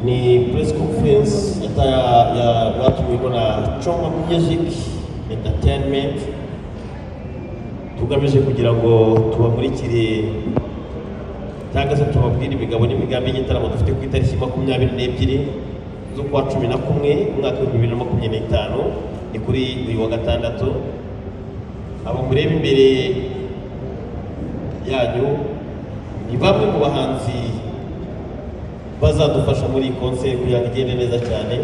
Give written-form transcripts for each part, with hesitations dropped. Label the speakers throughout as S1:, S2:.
S1: ni press conference ya batumiwe na Choma Music Entertainment tugamije kugira ngo tubamurikire cyangwa se tubabwire imigabo n'imigambi y'igitaramo dufite ku itariki 22 z'ukwa 11 umwaka wa 2025 ni kuri uyu wa gatandatu. Abo mureba imbere yanyu ni bamwe mu bahanzi bazadufasha muri concert kugira ngo igende neza cyane.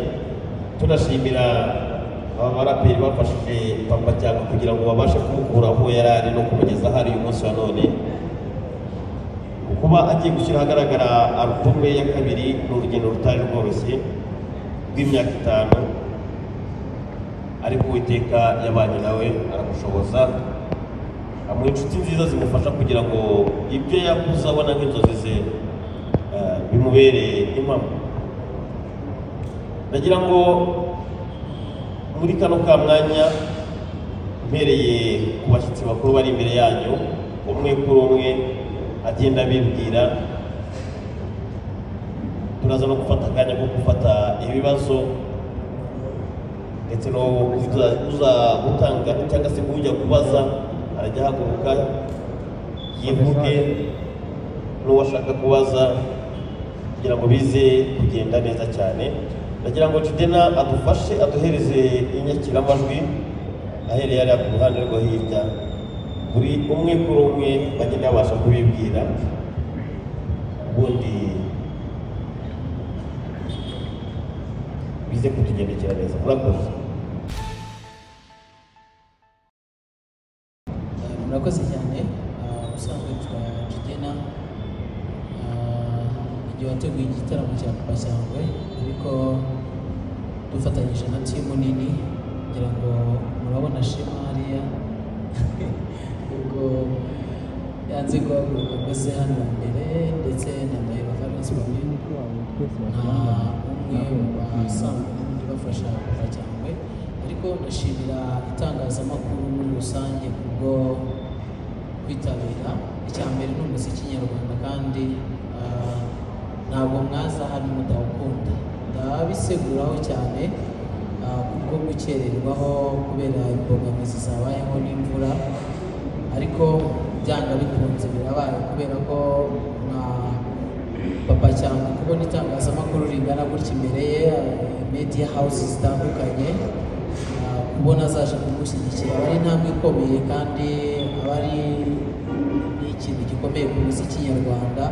S1: Tunashimira aba baraperi bafashije Papa cyangwa kugira ngo babashe kumukura aho yari ari no kumugeza hari uyu munsi wa none, kuba agiye gushyira ahagaragara album ya kabiri n'urugendo rutari rworoshye rw'imyaka 5, ariko Uwiteka yabanye nawe aramushoboza amuha inshuti nziza zimufasha kugira ngo ibyo yakuze abona nk'inzozi ze bimubereye impamo. Ndagira ngo muri kano ka mwanya mpereye ku bashyitsi bakuru bari imbere yanyu, umwe kuri umwe agenda bibwira. Turaza no gufata akanya ko gufata ibibazo ndetse no uza gutanga cyangwa se kujya kubaza arajya haguruka yivuge n'uwashaka kubaza kugira ngo bize kugenda neza cyane. Ndagira ngo Judena adufashe aduhereze inyakiramajwi ahereye ari ku ruhande rwo hirya, kuri umwe kuri umwe bagenda babasha kubibwira, ubundi bize kutugendekera neza. Murakoze.
S2: Murakoze cyane. Usanzwe twa Judena igihe wateguye igitaramo cya Papa Cyangwe, ariko dufatanyije na timu nini kugira ngo murabona Shema hariya ubwo yanze guhaguruka mbese hano imbere, ndetse na Ndahiro Valens umwe mu basanzwe n'ubundi bafasha Papa Cyangwe. Ariko ndashimira itangazamakuru muri rusange kubwo kwitabira. Icya mbere ni umuziki nyarwanda, kandi ntabwo mwaza hano mudawukunda, ndabiseguraho cyane kuko gukererwaho kubera imbogamizi zabayeho n'imvura, ariko byanga bikunze birabaye kubera ko na Papa Cyangwe kubona itangazamakuru ringana gutya imbere ye, media houses zitandukanye, kubona azaje kumushyigikira aba ari intambwe ikomeye, kandi aba ari ikintu gikomeye ku muziki nyarwanda,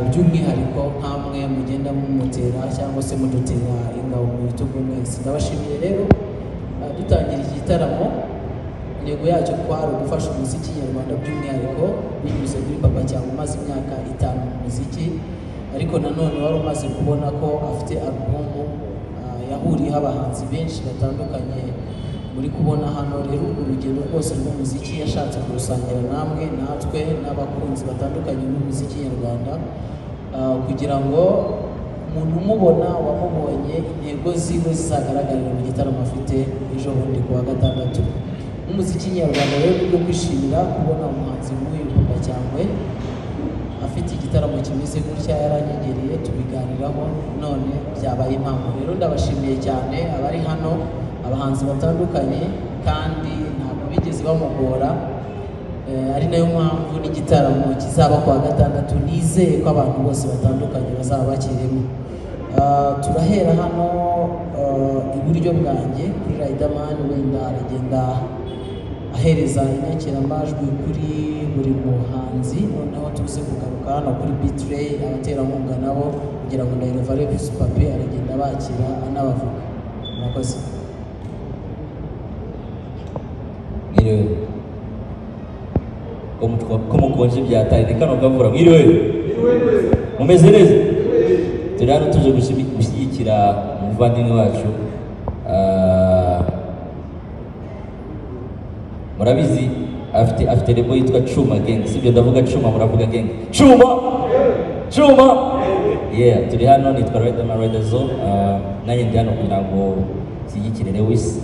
S2: by'umwihariko nkamwe mugenda mumutera cyangwa se mudutera ingabo mu bitugu mwese. Ndabashimiye rero. Dutangira iki gitaramo, intego yacyo kwari ugufasha umuziki nyarwanda by'umwihariko binyuze kuri Papa Cyangwe umaze imyaka 5 mu muziki, ariko nanone wari umaze kubona ko afite album yahuriyeho abahanzi benshi batandukanye muri kubona hano. Rero urugendo rwose rw'umuziki yashatse kurusangira namwe, natwe n'abakunzi batandukanye b'umuziki nyarwanda, kugira ngo umuntu umubona wamubonye intego ziwe zizagaragarira mu gitaramo afite ejo bundi ku wa gatandatu. Umuziki nyarwanda rero bwo kwishimira kubona umuhanzi nk'uyu Papa Cyangwe afite igitaramo kimeze gutya, yaranyegereye tubiganiraho, none byabaye impamvu. Rero ndabashimiye cyane abari hano, abahanzi batandukanye, kandi ntabwo bigeze bamugora, ari nayo mpamvu n'igitaramo kizaba kwa gatandatu nizeye ko abantu bose batandukanye bazaba bakirimo. Turahera hano iburyo bwanjye kuri Riderman, wenda aragenda ahereza inyakiramajwi kuri buri muhanzi, noneho tuze kugaruka hano kuri Bitray, abaterankunga nabo, kugira ngo Ndahiro Valens Pape aragenda bakira anabavuga. Murakoze.
S3: Mwiriwe ko mukonje byataye ni kano kavura. Mwiriwe mumeze neza? Turi hano tuje gushyigikira umuvandimwe wacu. Murabizi afite rebo yitwa Chuma Gang, sibyo? Ndavuga Chuma, muravuga Gang. Chuma yeah. Turi hano nitwa Riderman Rider Zone, nanjye ndi hano kugira ngo nshyigikire Lewis.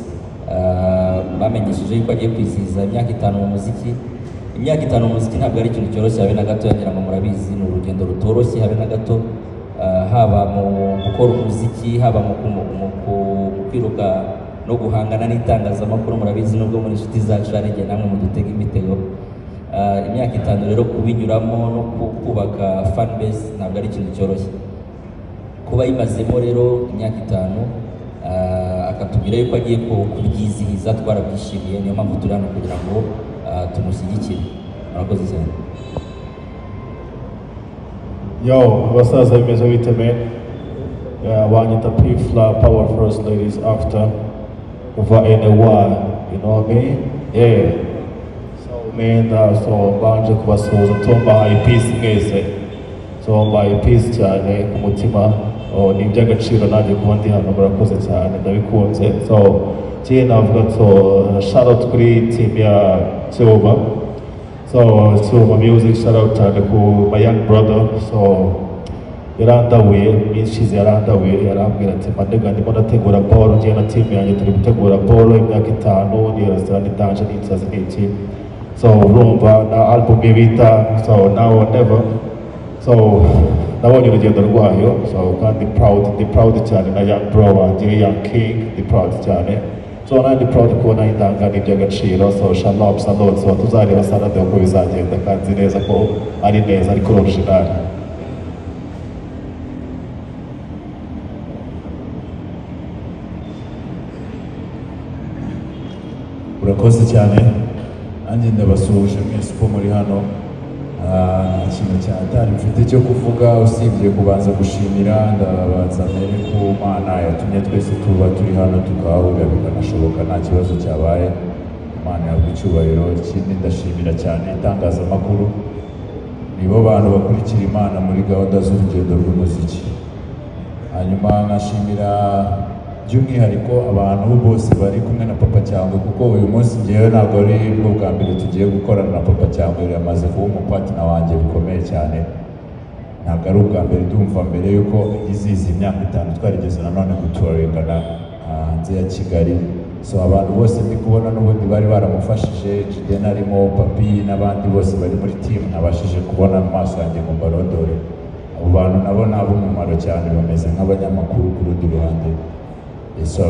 S3: Bamenyesheje yuko agiye kwizihiza imyaka 5 mu muziki. Imyaka 5 mu muziki ntabwo ari ikintu cyoroshye habe na gato, yagira ngo murabizi ni urugendo rutoroshye habe na gato, haba mu gukora umuziki haba mu kwiruka no guhangana n'itangazamakuru murabizi nubwo muri inshuti zacu hari igihe namwe mudutega imitego. Imyaka 5 rero kubinyuramo no kubaka fan base ntabwo ari ikintu cyoroshye. Kuba yimazemo rero imyaka 5 akatubwira yuko agiye kubyizihiza twarabyishimiye, niyo mpamvu turi hano kugira ngo tumushyigikire. Murakoze cyane.
S4: Yo, abasaza bimeze bite man? Wanyita P-Fla, Power First Ladies After kuva NY, you know what I mean? Yeah. So man, so mbanje kubasuhuza tumbahaye peace mwese. So mbahaye peace cyane ku mutima. Ni iby'agaciro nanjye kuba ndi hano, murakoze cyane ndabikunze. So kiye navuga so shout out kuri team ya Silva. So Silva Music, shout out cyane ku my young brother. So yarandabuye iminsi yarandabuye yarambwira ati mandega ndimo ndategura ball ngiye na team yanjye turi gutegura ball imyaka 5 ni restaurant danje n'insazi n'iki. So urumva na album bita so now or never. So nabonye urugendo rwayo, so kandi proud cyane na young bro wanjye young king, ndi proud cyane. So nandi proud kubona indangano iby'agaciro. So shalom salot, so tuzareba sana de uko bizagenda kandi neza ko ari neza ariko original.
S5: Urakoze cyane, nanjye ndabasuhuje mwese uko muri hano. Ikintu cyatari mfite cyo kuvuga usibye kubanza gushimira, ndabanza mbere ku Mana yatumye twese tuba turi hano tukahahurira bikanashoboka nta kibazo cyabaye. Imana yaguha icyubahiro. Ikindi ndashimira cyane itangazamakuru, nibo bantu bakurikira Imana muri gahunda z'urugendo rw'umuziki. Hanyuma nkashimira by'umwihariko abantu bose bari kumwe na Papa Cyangwe, kuko uyu munsi ngewe ntabwo ari bwo bwa mbere tugiye gukorana na Papa Cyangwe. Yamaze kuba umupatina wanjye bikomeye cyane, ntabwo ari ubwa mbere ndumva mbere yuko izizi imyaka 5 twarigeze nanone guturingana hanze ya Kigali. So abantu bose ndi kubona n'ubundi bari baramufashije, Jiden arimo, Papi n'abandi bose bari muri team nabashije kubona mu maso yanjye mu barondore. Abo bantu nabo nabo umumaro cyane, bameze nk'abanyamakuru ku rundi ruhande. So,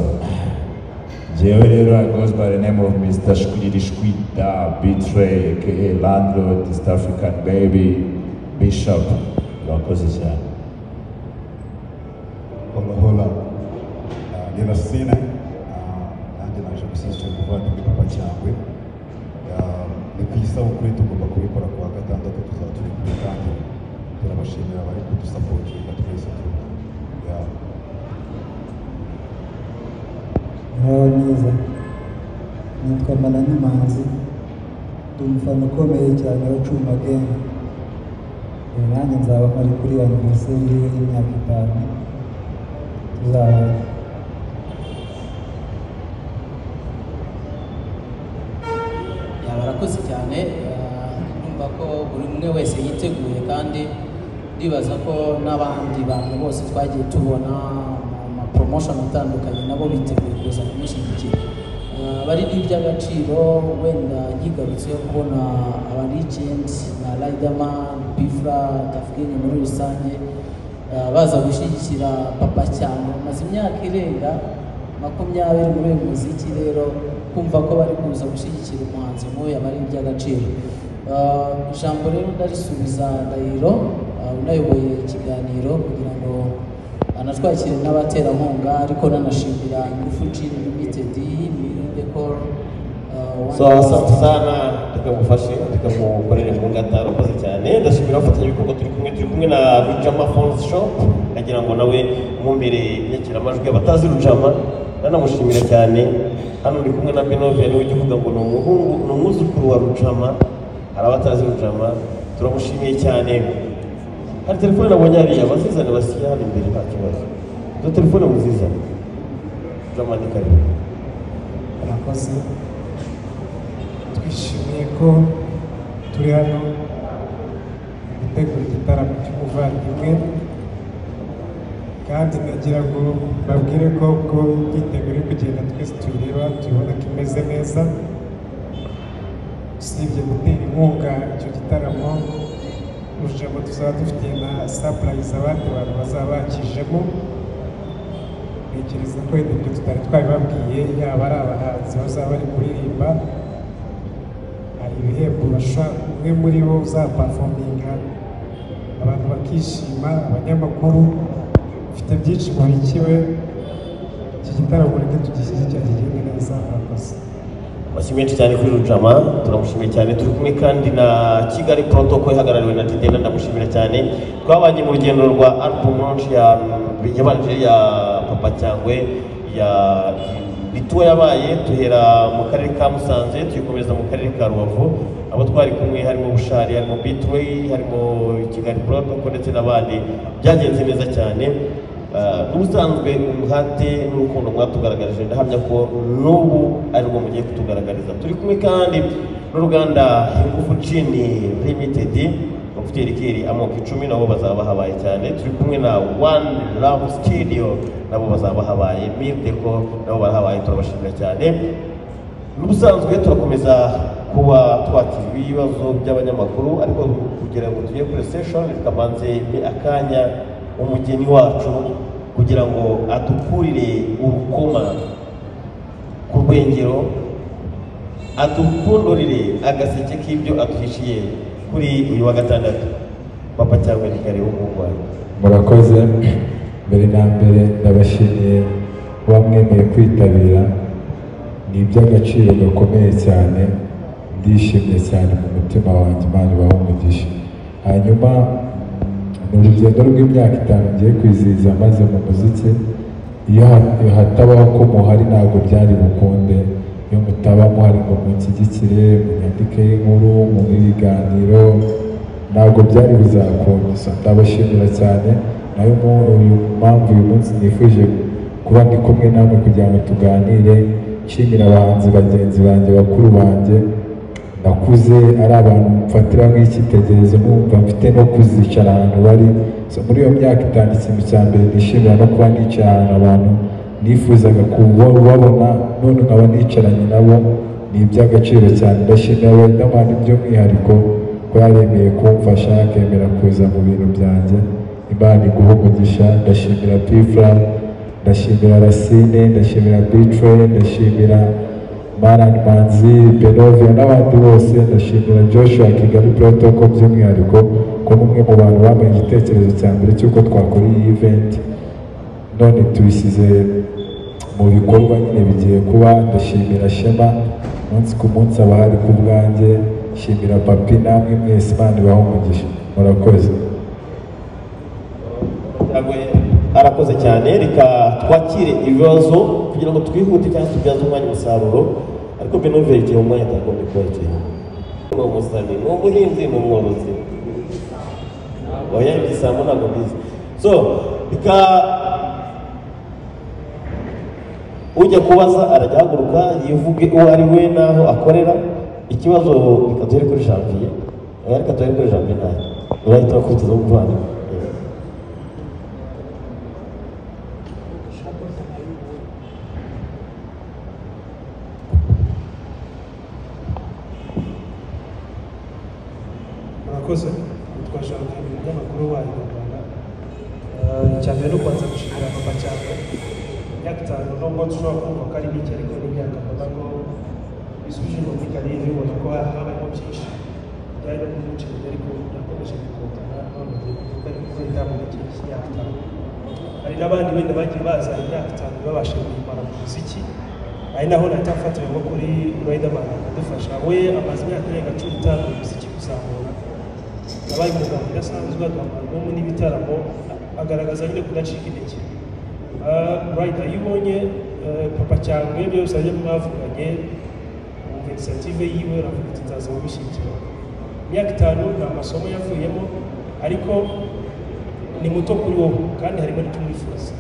S5: jewe rero I goes by the name of Mr. Shkwiri Shkwita, Betray, aka Landlord, East African Baby, Bishop. Urakoze cyane.
S6: Hola, nina sina, nanjye naje gushyigikira umuvandimwe Papa Cyangwe. Ni ku isabukuru tugomba kubikora ku wa gatandatu, tuzaba turi kumwe kandi turabashimira abari kudusapotinga twese.
S7: neza nitwa Manani Manzi, ndi umufana ukomeye cyane wa Chuma Gang. Nanjye nzaba mpari kuri anniversary y'imyaka 5 tuzaba
S2: barakoze cyane. Numva ko buri umwe wese yiteguye, kandi ndibaza ko n'abandi bantu bose twagiye tubona promotion atandukanye nabo biteguye kuza kumushyigikira. Bari n'iby'agaciro wenda yigarutse kubona aba legends na Riderman, P-Fla, Tafgini muri rusange baza gushyigikira Papa Cyangwe. Maze imyaka irenga 20 muri uyu muziki, rero kumva ko bari kuza gushyigikira umuhanzi nk'uyu aba ari iby'agaciro. Ijambo rero ndarisubiza Ndahiro unayoboye ikiganiro kugira ngo anatwakire n'abaterankunga, ariko nanashimira Ingufu Gin Limited Decor.
S1: So asante sana, tukamufashe tukamukorera mu ngata. Urakoze cyane, ndashimira abafatanyabikorwa turi kumwe na Rujama Phones Shop. Nagira ngo nawe mumbere yakira amajwi abatazi Rujama, nanamushimira cyane. Hano ndi kumwe na Benovia, niwe uvuga ngo ni umuhungu ni umwuzukuru wa Rujama, hari abatazi Rujama, turamushimiye cyane. Hari telefone nabonye hariya bazizana basiya hano imbere nta kibazo. Izo telefone muzizana Rujama ni karibu.
S8: Murakoze, twishimiye ko turi hano gutegura igitaramo cy'umuvandimwe, kandi nagira ngo babwire ko ubwo imyiteguro iri kugenda twese tuyireba tubona ko imeze neza. Usibye gutera inkunga icyo gitaramo, Rujama tuzaba dufitiye na surprise abandi bantu bazaba bakijemo ntekereza ko ibyo tutari twabibabwiye yaba ari abahanzi bazaba bari kuririmba hari ibihembo bashobora umwe muri bo uzapafominga abantu bakishima abanyamakuru bifite byinshi mubikiwe iki gitaramo reka tugishyigikira kigende neza murakoze
S1: amashyi menshi cyane kuri Rujama turamushimiye cyane turi kumwe kandi na Kigali Protocol ihagarariwe na Tidena ndamushimira cyane twabanye mu rugendo rwa album launch yabanje ya Papa Cyangwe ya bituwa yabaye tuhera mu karere ka Musanze tuyikomeza mu karere ka Rubavu abo twari kumwe harimo Bushari harimo Bitway harimo Kigali Protocol ndetse n'abandi byagenze neza cyane n'ubusanzwe umuhate n'urukundo mwatugaragarije ndahamya ko n'ubu ari rwo mugiye kutugaragariza turi kumwe kandi n'uruganda Ingufu Gin Limited bafite rikeri amoko 10 nabo bazaba habaye cyane turi kumwe na One Love Studio nabo bazaba habaye Mirdeco nabo barahabaye turabashimira cyane n'ubusanzwe turakomeza kuba twakira ibibazo by'abanyamakuru ariko kugira ngo tujye kuri session rikabanze ni akanya umugeni wacu kugira ngo adukurire urukoma ku rwengero adupfundurire agaseke k'ibyo atuhishiye kuri uyu wa gatandatu Papa Cyangwe ni kare w'umugwayi
S5: murakoze mbere na mbere ndabashimiye kuba mwemeye kwitabira ni iby'agaciro gakomeye cyane ndishimye cyane mu mutima wanjye Imana ibahe umugisha hanyuma ni urugendo rw'imyaka 5 ngiye kwizihiza maze mu muziki iyo hatabaho ko muhari ntabwo byari bukunde iyo mutaba muhari ngo munshyigikire munyandike inkuru mu biganiro ntabwo byari bizakunda ndabashimira cyane nayo mpamvu uyu munsi nifuje kuba ndi kumwe namwe kugira ngo tuganire nshimira abahanzi bagenzi banjye bakuru banjye nakuze ari abantu mfatira nk'icyitegererezo numva mfite no kuzicara ahantu bari muri iyo myaka 5 ikintu cya mbere nishimira no kuba nicara ahantu abantu nifuzaga kubabona none nkaba nicaranye nabo ni iby'agaciro cyane ndashimira Riderman by'umwihariko ko yaremeye kumfasha akemera kuza mu bintu byanjye Imana iguhe umugisha ndashimira Pfla ndashimira Racine ndashimira Bitway ndashimira Maran Manzi Benovia n'abandi bose ndashimira Joshua Kigali Protocol by'umwihariko ko umwe mu bantu bamenye igitekerezo cya mbere cy'uko twakora iyi event none tubishyize mu bikorwa nyine bigiye kuba ndashimira Shema umunsi ku munsi abahari ku bwanjye shimira Papi namwe mwese Imana ibahe umugisha murakoze
S1: arakoze cyane reka twakire ibibazo kugira ngo twihute cyangwa tubyaze umwanya umusaruro ariko Benovia igihe umwanya atagombye kwakira ni umusani ni umuhinzi ni umworozi oya igisambo ntabwo bizi so reka ujya kubaza arajya haguruka yivuge uwo ari we n'aho akorera ikibazo reka duhere kuri Janvier reka duhere kuri Janvier nawe urahita wakurikiza umuvandimwe
S8: murakoze nitwa Janvier umunyamakuru wayo mu Rwanda cyane no kubanza gushimira Papa Cyangwe imyaka 5 nubwo dushobora kumva ko ari mike ariko n'imyaka mbona ko bisubije mu mikarire ubona ko habayemo byinshi byari no kumucira ariko nakomeje gukundana none kuko ari kuri intambwe y'imyaka 5 hari n'abandi wenda bagiye baza imyaka 5 babasha kwimara mu muziki ari naho natafatira ngo kuri Riderman akadufasha we amaze imyaka irenga 15 mu muziki kuzamura abaye umugabo udasanzwe agambarwamo n'ibitaramo agaragaza nyine kudacika intege Rider iyo ubonye Papa Cyangwe byose ajya mwavuganye mu initiative yiwe aravuga ati nzaza mubishyigikira imyaka 5 nta masomo yavuyemo ariko ni muto kuri wowe kandi harimo n'itumwifuza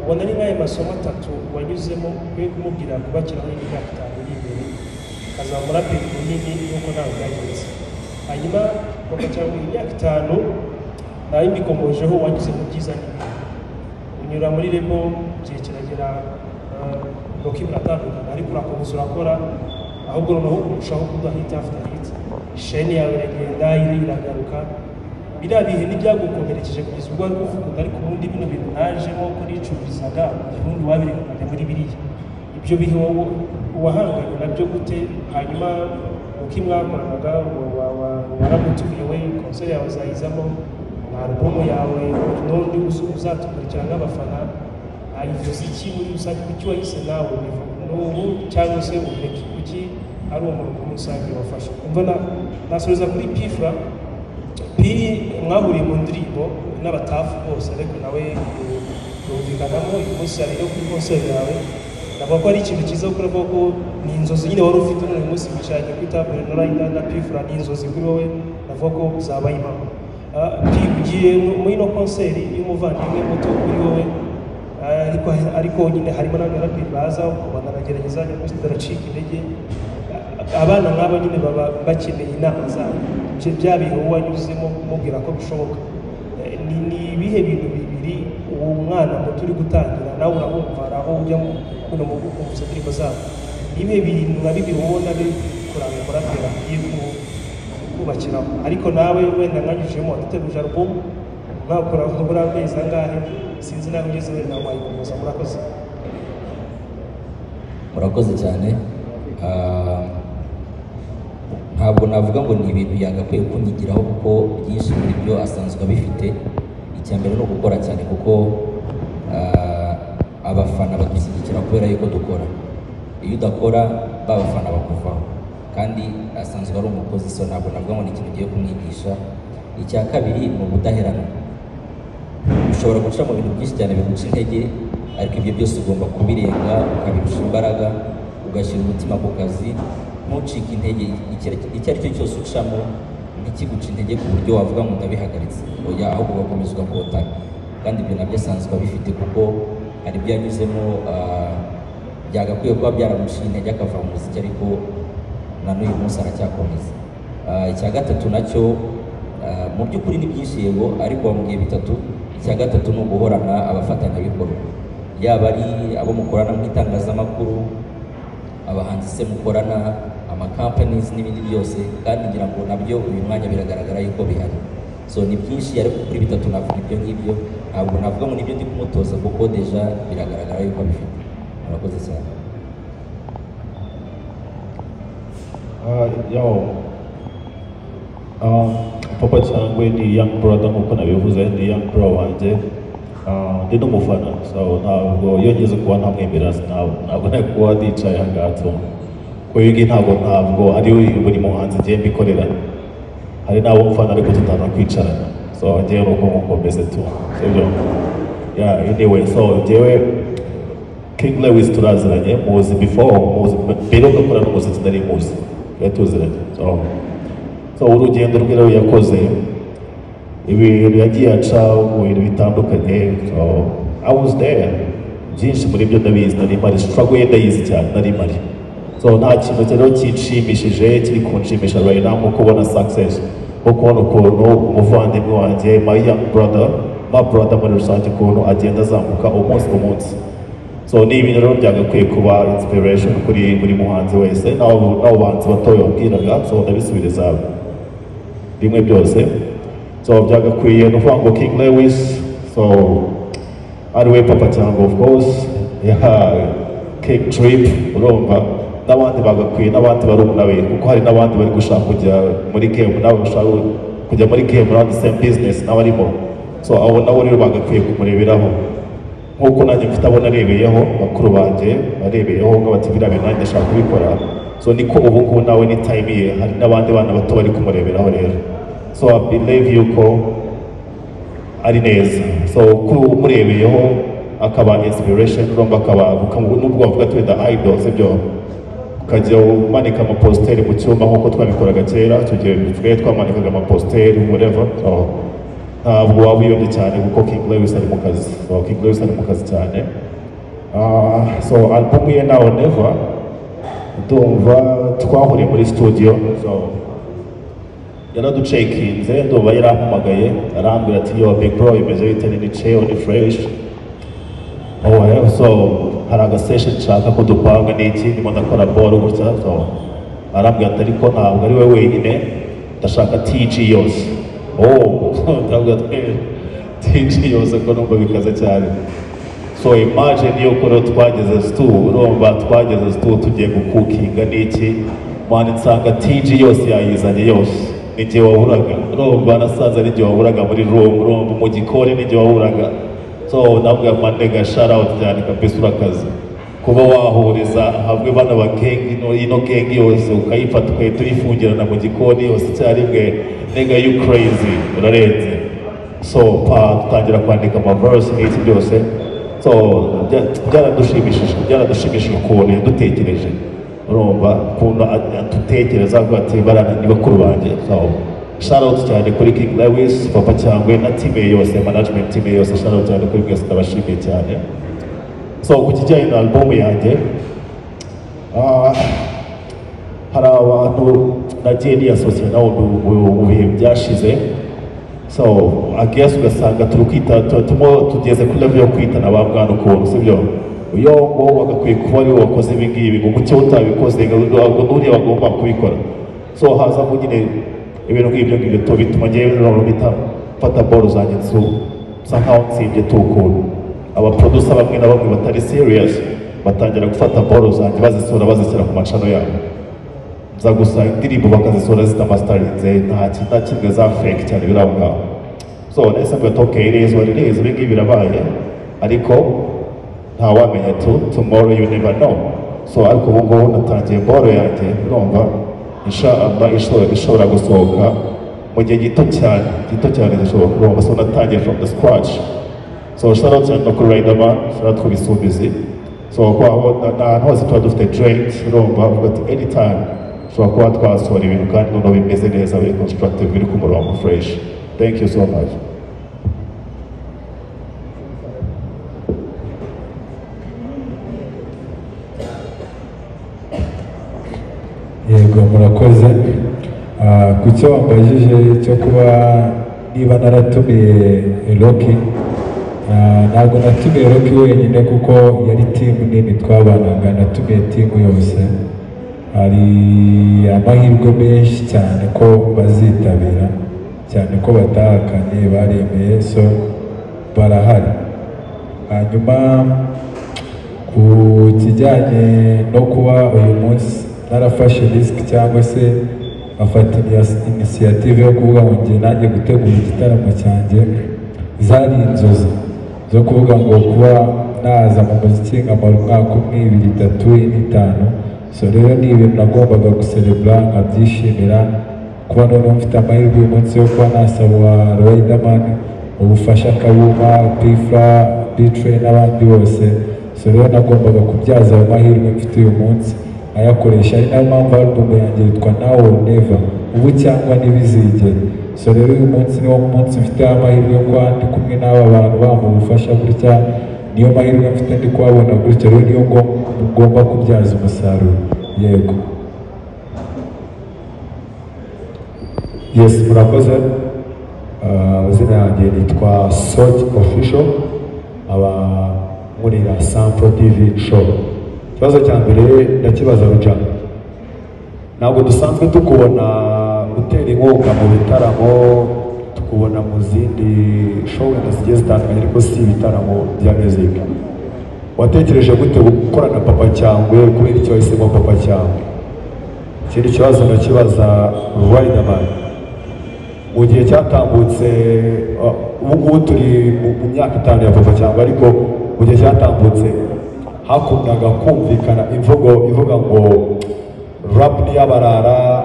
S8: ubona ari nk'ayo masomo 3 wanyuzemo kwe kumubwira kubakiraho imyaka 5 iri imbere azamura peri munini nuko nawe byagenze hanyuma Papa Cyangwe imyaka 5 nayo mbikomojeho wanyuze mu byiza n'ibibi unyura muri rebo gihe kiragera Rocky muratandukana ariko urakomeza urakora ahubwo noneho kurushaho kudahita after hit sheni yawe iragenda iragaruka biriya bihe ntibyagukomerekeje kugeza ubwo wari kuvuga ariko ubundi bino bintu najemo ko nicururizaga ubundi wabireka ukajya muri biriya ibyo bihe wahanganye nabyo gute hanyuma uko mwakoranaga waramutumiye we konseri yawe uzayizamo na alubumu yawe n'undi uzatukurikira nk'abafana ayivuze iki muri rusange kuki wahise nawe n'ubu cyangwa se ureke kuki ari umuntu muri rusange wafashe umva nasoreza kuri pifra mwahuriye mu ndirimbo n'abatafu bose ariko nawe yumvikanamo uyu munsi ari no kuri konseri yawe navuga ko ari ikintu cyiza kuko navuga ko ni inzozi nyine wari ufite uyu munsi wicaranye kuri tabure na Rider na pifra ni inzozi kuri wowe navuga ko zabaye impamo ugiye muri ino konseri y'umuvandimwe muto kuri wowe ariko nyine harimo n'abaraperi baza ukabona aragerageza nyamwinshi daracika intege abana nk'aba nyine baba bakeneye inama zabo bya bihe wanyuzemo kumubwira ko bishoboka ni ibihe bintu bibiri uwo mwana muto uri gutangira nawe urabumva aho ujya kuno mu gukumva indirimbo zabo ni ibihe bintu na bibiri ubona biri kuranga umuraperi agiye kubakiraho ariko nawe wenda nkanyujemo waduteguje alubumu mwakora muri amezi angahe sinzi nawe ugeze wenda wayikomeza
S3: murakoze cyane ntabwo navuga ngo ni ibintu yagakwiye kunyigiraho kuko byinshi muri byo asanzwe abifite icya mbere no gukora cyane kuko abafana badushyigikira kubera yuko dukora iyo udakora babafana bakuvaho kandi asanzwe ari umukozi so ntabwo navuga ngo ni ikintu ugiye kumwigisha icya kabiri ni ubudaheranwa ushobora guca mu bintu byinshi cyane biguca intege ariko ibyo byose ugomba kubirenga ukabirusha imbaraga ugashyira umutima ku kazi ntucike intege icyo ari cyo cyose ucamo ntikiguca intege ku buryo wavuga ngo ndabihagaritse oya ahubwo ugakomeza ugakotana kandi ibyo nabyo asanzwe abifite kuko hari ibyo yanyuzemo byagakwiye kuba byaramuciye intege akava mu muziki ariko na n'uyu munsi aracyakomeza icya gatatu nacyo mu by'ukuri ni byinshi yego ariko wamubwiye bitatu icya gatatu ni uguhorana abafatanyabikorwa yaba ari abo mukorana mu itangazamakuru abahanzi se mukorana amakampanies n'ibindi byose kandi ngira ngo nabyo uyu mwanya biragaragara yuko bihari so ni byinshi ariko kuri bitatu navuga ibyo ngibyo ntabwo navuga ngo nibyo ndi kumutoza kuko deja biragaragara yuko abifite murakoze cyane
S4: Papa Cyangwe ni young brother nk'uko nabivuze ni young bro wanjye ndi n'umufana so ntabwo iyo ngeze kuba ntamwemera ntabwo nari kuba nicaye aha ngaha kuko iyi ntabwo ari buri muhanzi ngiye mbikorera hari n'abo mfana ariko tutana kwicarana so ngewe nuko nkomeze tu sibyo anyway so ngewe King Lewis turaziranye muzi mbere yo gukora n'umuziki nari muzi tuziranye so urugendo rwe rero yakoze ibintu yagiye aca mu bintu bitandukanye so I was there byinshi muri byo ndabizi nari mari struggle ye ndayizi cyane nari mari so nta kintu rero kinshimishije kiri kunshimisha right now nko kubona success nko kubona ukuntu umuvandimwe wanjye my young brother muri rusange ukuntu agenda azamuka umunsi ku munsi so ni ibintu rero byagakwiye kuba inspiration kuri buri muhanzi wese n'abo bahanzi batoya babwiraga so ndabisubiriza bimwe byose so byagakwiye no kuvuga ngo King Lewis so ariwe Papa Cyangwe of course King Trip urumva n'abandi bagakwiye n'abandi barumuna be kuko hari n'abandi bari gushaka kujya muri game nabo bashaka kujya muri game around the same business n'abarimo so abo nabo rero bagakwiye kumureberaho nk'uko nanjye mfite abo narebeyeho bakuru banjye barebeyeho ngo bati biriya bintu nanjye ndashaka kubikora so niko ubu ngubu nawe ni time ye hari n'abandi bana bato bari kumureberaho rero so I believe yuko ari neza so kumurebeyeho akaba inspiration urumva akaba nubwo bavuga ati the idol sibyo ukajya umanika amaposteri mu cyuma nk'uko twabikoraga kera icyo gihe twe twamanikaga amaposteri whatever so ntabwo waba uyobye cyane kuko King Lewis ari mu kazi so King Lewis ari mu kazi cyane so album ye Now or Never ndumva twahuriye muri studio so yaraducekinze ndumva yarampamagaye arambwira ati yo big bro imeze bite ni chill ni fresh so hari agasession nshaka ko dupanga n'iki ndimo ndakora ball gutya so arambwira ati ariko ntabwo ari we wenyine ndashaka TG yose ndavuga TG yose ko numva bikaze cyane. So imagine yo ko twageze stu urumva twageze stu tugiye gukukinga n'iki mwana nsanga TG yose yayizanye yose n'igihe waburaga urumva nasanze n'igihe waburaga muri room urumva mu gikoni n'igihe waburaga. So navuga manega shout out cyane kabisa urakaze kuba wahuriza hamwe bana ba gang ino gang yose ukayifata ukahita uyifungirana mu gikoni yose icyarimwe nega you crazy urarenze. So tutangira kwandika amaverse n'iki byose. So byaradushimishije ukuntu yadutekereje urumva ukuntu adutekereza avuga ati barana ni bakuru banjye. So shout out cyane kuri King Lewis papa cyangwe na team yose management team yose shout out cyane kuri mwese ndabashimiye cyane. So ku kijyanye na album yanjye hari abantu nagiye niyasosiye nabo mu bihe byashize. So I guess ugasanga tugeze kuri level yo kwitana ba mwana ukuntu sibyo uyo ngo bagakwiye kuba ari wakoze ibi ngibi ngo mucyo utabikoze ngo n'uriya bagomba kubikora. So hazamo nyine ibintu nk'ibyo bituma ngewe rero mfata ball zanjye nsa nkaho nsibye ukuntu abaproducer bamwe na bamwe batari serious batangira gufata ball zanjye bazisura bazishyira ku macano yabo za gusa indirimbo bakazisura zitamastarinze nta kimwe za fake cyane biri aho ngaho. So nahise mbwira okay it is what it is ibi ngibi birabaye ariko ntawamenya tomorrow you never know. So ariko ubu ngubu natangiye ball yanjye urumva inshallah ishobora gusohoka mu gihe gito cyane zishoboka urumva. So natangiye from the scratch. So shout out cyane no kuri Riderman shout out ku Bisubizi. So kwaho n'ahantu hose tuba dufite joint urumva uvuga ati anytime ushobora kuba twasohora ibintu kandi noneho bimeze neza biri constructive biri ku murongo fresh. Thank you so much.
S5: Yego murakoze. Ku cyo wambajije cyo kuba niba naratumiye Rocky, ntabwo natumiye Rocky wenyine kuko yari team nini twabanaga, natumiye team yose. Hari amahirwe menshi cyane ko bazitabira cyane ko batahakanye baremeye, so barahari. Hanyuma ku kijyanye no kuba uyu munsi narafashe risk cyangwa se afata initiative yo kuvuga ngo njye nanjye gutegura igitaramo cyanjye, zari inzozi zo kuvuga ngo kuba naza mu muziki nkamara umwaka umwe, 2, 3, 5. So rero ni ibintu nagombaga guserebura nkabyishimira kuba noneho mfite amahirwe uyu munsi yo kuba nasaba Riderman ubufasha Kabuma, Pifla, B-Train n'abandi bose. So rero nagombaga kubyaza ayo mahirwe mfite uyu munsi ayakoresha, ari nayo mpamvu album yanjye yitwa Now or Never, ubu cyangwa ntibizigere. So rero uyu munsi niwo munsi mfite amahirwe yo kuba ndi kumwe n'aba bantu bamuha ubufasha gutya, niyo mahirwe mfite ndi kuhabona gutya, rero niyo ngomba kubyaza umusaruro. Yego.
S9: Yes, murakoze. Amazina yanjye nitwa Soj Official, aba nkurira Sample TV show. Ikibazo cya mbere ndakibaza Ruja, ntabwo dusanzwe tukubona utera inkunga mu bitaramo, tukubona mu zindi show zigiye zitandukanye ariko si ibitaramo bya music. Watekereje gute gukorana Papa Cyangwe, kubera icyo wahisemo Papa Cyangwe? Ikindi kibazo ndakibaza Riderman, mu gihe cyatambutse ubu ngubu turi mu myaka 5 ya Papa Cyangwe, ariko mu gihe cyatambutse hakundaga kumvikana imvugo ivuga ngo rap ni y'abarara,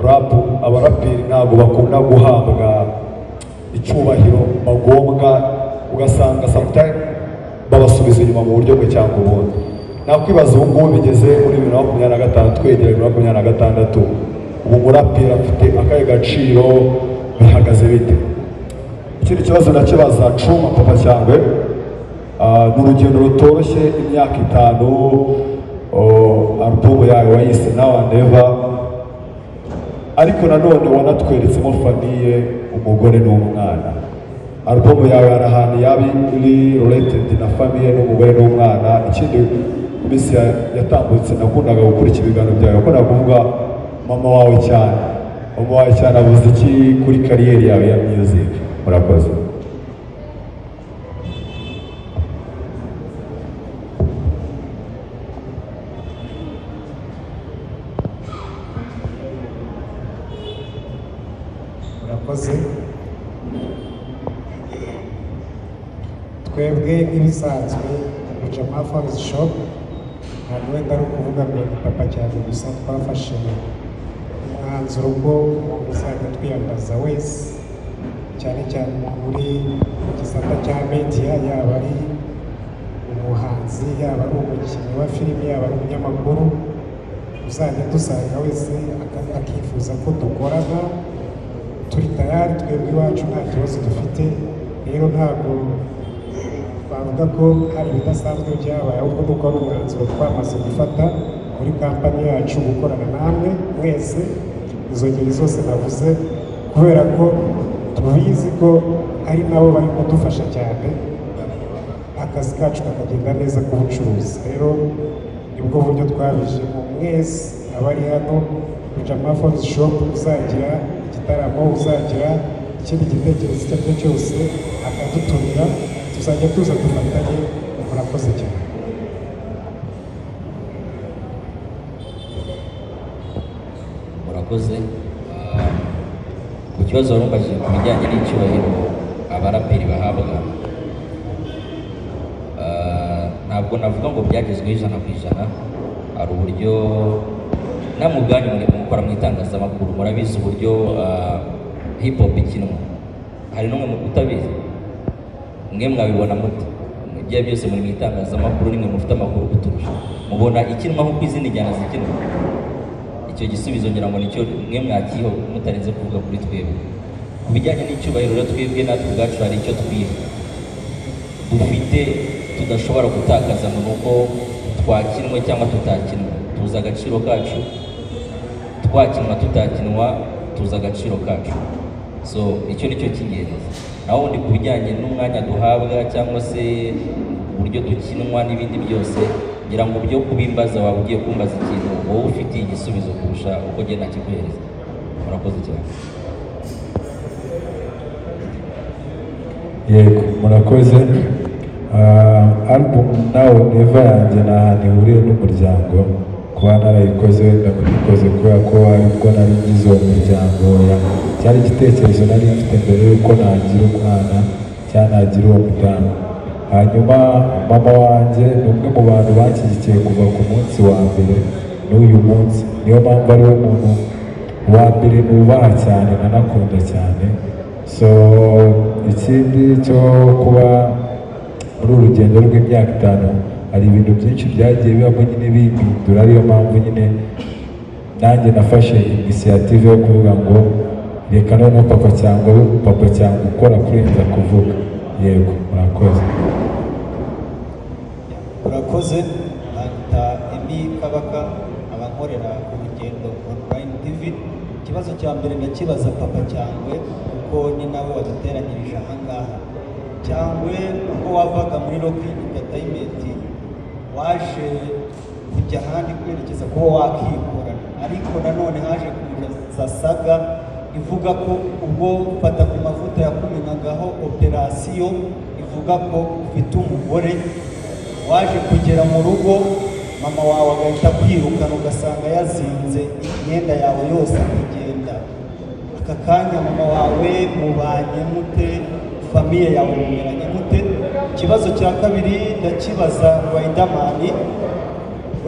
S9: rap abaraperi ntabwo bakunda guhabwa icyubahiro bagombwa, ugasanga sometimes babasubiza inyuma mu buryo bwe cyangwa ubundi. Nakwibaza ubu ngubu bigeze muri 2025 twegereye 2026, ubu muraperi afite akahe gaciro, bihagaze bite? Ikindi kibazo ndakibaza Cuma Papa Cyangwe, ni urugendo rutoroshye, imyaka 5, album yawe wayise Now and Never, ariko nanone wanatweretsemo famiye, umugore n'umwana. Album yawe hari ahantu yaba iri related na famiye n'umugore n'umwana. Ikindi minsi yatambutse nakundaga gukurikira ibiganiro byawe, nakundaga kuvuga mama wawe cyane. umuhaye cyane avuze iki kuri kariyeri yawe ya music? Murakoze.
S10: murakoze. Twebwe nk'ibisanzwe Mujama Farms Shop ntabwo wenda ari ukuvuga ngo ni papa cyane gusa, twafashe umwanzuro ko uzajya twiyambaza wese, cyane cyane muri gisata cya media, yaba ari umuhanzi, yaba ari umukinnyi wa filime, yaba ari umunyamakuru, uzajya dusanga wese akifuza ko dukorana, turi tayari. Twebwe iwacu nta kibazo dufite, rero ntabwo twavuga ko hari ibidasanzwe byabaye, ahubwo nuko ari umwanzuro twamaze gufata muri kampani yacu gukorana namwe mwese izo ngeri zose navuze, kubera ko tubizi ko ari nabo bari kudufasha cyane akazi kacu kakagenda neza k'ubucuruzi. Rero nibwo buryo twabijemo, mwese abari hano Mujama Farms Shop, uzagira igitaramo, uzagira ikindi gitekerezo icyo ari cyo cyose akadutumira, tuzajya tuza dufatanye. Murakoze cyane.
S3: Murakoze. Ku kibazo warumvajije ku bijyanye n'icyubahiro abaraperi bahabwa, ntabwo navuga ngo byagezweho ijana ku ijana. Hari uburyo namwe ubwanyu muri gukora mu itangazamakuru murabizi uburyo hip hop ikinwa. Hari n'umwe utabizi, mwe mwabibona mute? Ibyo byose muri mu itangazamakuru nimwe mufite amakuru kuturusha, mubona ikinwa nk'uko izindi njyana zikinwa. Icyo gisubizo ngira ngo nicyo mwe mwakiho mutarenze kuvuga kuri twebwe. Ku bijyanye n'icyubahiro rero, twebwe natwe ubwacu hari icyo twiha dufite tudashobora gutakaza, ngo nuko twakinwe cyangwa tutakinwa. Tuzi agaciro kacu, twakinwa tutakinwa tuzi agaciro kacu. So icyo nicyo cy'ingenzi. Naho ubundi ku bijyanye n'umwanya duhabwa cyangwa se uburyo dukinwa n'ibindi byose, ngira ngo byo kubimbaza waba ugiye kumbaza ikintu wowe ufitiye igisubizo kurusha uko genda kiguhereza. Murakoze cyane.
S4: Yego, murakoze. Album nawe Never yanjye nta hantu ihuriye n'umuryango, kuba narayikoze wenda mubikoze kubera ko aribwo nari ngize uwo muryango. Cyari igitekerezo nari mfite mbere yuko nagira umwana cyangwa nagira uwo mudamu. Hanyuma mama wanjye ni umwe mu bantu banshyigikiye kuva ku munsi wa mbere n'uyu munsi, niyo mpamvu ari we muntu wa mbere nubaha cyane nanakunda cyane. So ikindi cyo kuba muri uru rugendo rw'imyaka 5 hari ibintu byinshi byagiye bibamo nyine bimpindura, ariyo mpamvu nyine nanjye nafashe inisiyative yo kuvuga ngo reka noneho papa cyangwa ukora kurenza kuvuga. Yego, murakoze.
S11: Murakoze. Anta Emi Kabaka, abankorera ku rugendo online TV. Ikibazo cya mbere ndakibaza papa cyangwe kuko ni nawe waduteranyirije aha ngaha. Cyangwe uko wavaga muri Rockin Entertainment waje kujya ahandi kwerekeza kuba wakikorana, ariko nanone haje kuza saga ivuga ko ubwo fata ku mavuta yakumenagaho operasiyo ivuga ko ufite umugore, waje kugera mu rugo mama wawe agahita kwirukana ugasanga yazinze imyenda yawe yose akigenda. Aka kanya mama wawe mubanye mute, famiye yawe mumeranye mute? Ikibazo cya kabiri ndakibaza Riderman.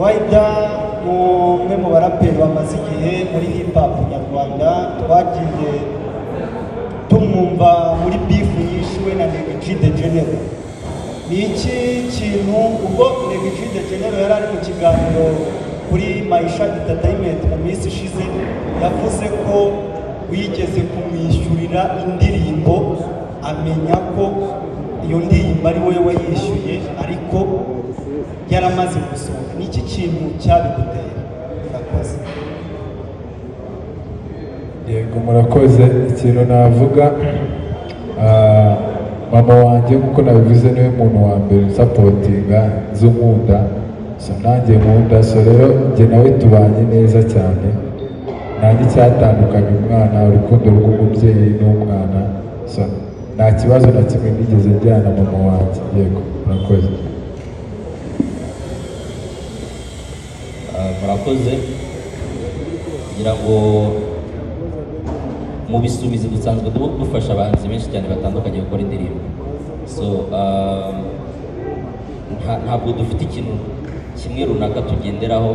S11: Rider ni umwe mu baraperi bamaze igihe muri hip hop nyarwanda, twagiye tumwumva muri beef yishiwe na Neg G The General. Ni iki kintu ubwo Neg G The General yari ari mu kiganiro kuri Maisha Entertainment mu minsi ishize, yavuze ko wigeze kumwishyurira indirimbo amenya ko iyo ndirimbo ari wowe wayishyuye ariko yaramaze gusohoka. Ni iki kintu cyabiguteye? Murakoze.
S4: Yego, murakoze. Ikintu navuga, mama wanjye nk'uko nabivuze niwe muntu wa mbere sapotinga z'umunda, so nanjye nkunda, so rero njye nawe tubanye neza cyane.
S5: nta n'icyatandukanya umwana urukundo rw'umubyeyi n'umwana so nta kibazo na kimwe nigeze njyana mama wanjye yego murakoze
S3: murakoze kugira ngo mu bisubizi dusanzwe dufasha abahanzi benshi cyane batandukanye gukora indirimbo so ntabwo dufite ikintu kimwe runaka tugenderaho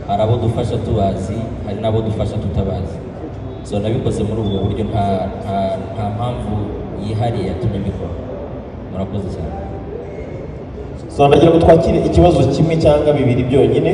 S3: hari abo dufasha tubazi hari n'abo dufasha tutabazi so nabikoze muri ubwo buryo nta mpamvu yihariye yatumye mbikora murakoze cyane
S1: so ndagira ngo twakire ikibazo kimwe cyangwa bibiri byonyine